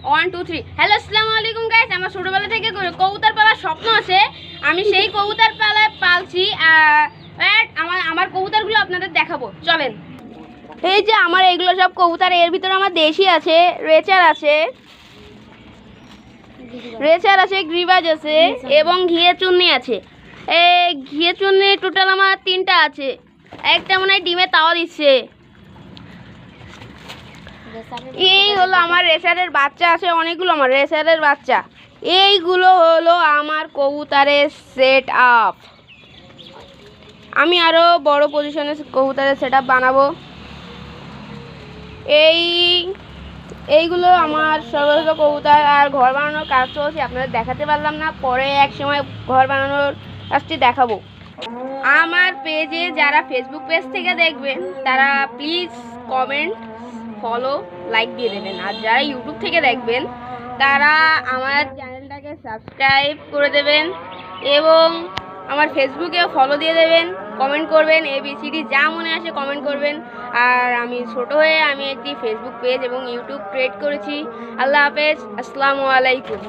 1 2 3 hello আসসালামু আলাইকুম guys. আমার ছোটবেলা থেকে কবুতর পালার স্বপ্ন আছে। আমি সেই কবুতর পালছি। আমার কবুতরগুলো আপনাদের দেখাবো, চলেন। এই যে আমার এইগুলো সব কবুতর, এর ভিতরে আমার দেশি আছে, রেচার আছে, গ্রিবাজ আছে এবং ঘিয়ে চুন্নি আছে। এই ঘিয়ে চুন্নি টোটাল আমার 3টা আছে। একটা মনে হয় ডিমে তাওয়া দিচ্ছে। এই হলো আমার রেসারের বাচ্চা আছে অনেকগুলো, আমার রেসারের বাচ্চা। এইগুলো হলো আমার কবুতরের সেট আপ। আমি আরও বড় পজিশনে কবুতরের সেট আপ বানাবো। এইগুলো আমার সর্বদা কবুতর আর ঘর বানানোর কাজ চলছে, আপনাদের দেখাতে পারলাম না, পরে এক সময় ঘর বানানোর কাজটি দেখাবো। আমার পেজে যারা ফেসবুক পেজ থেকে দেখবেন তারা প্লিজ কমেন্ট, ফলো, লাইক দিয়ে দেবেন। আর যারা ইউটিউব থেকে দেখবেন তারা আমার চ্যানেলটাকে সাবস্ক্রাইব করে দেবেন এবং আমার ফেসবুকেও ফলো দিয়ে দেবেন, কমেন্ট করবেন, ABCD যা মনে আসে কমেন্ট করবেন। আর আমি ছোট হয়ে আমি একটি ফেসবুক পেজ এবং ইউটিউব ক্রিয়েট করেছি। আল্লাহ হাফেজ, আসসালামু আলাইকুম।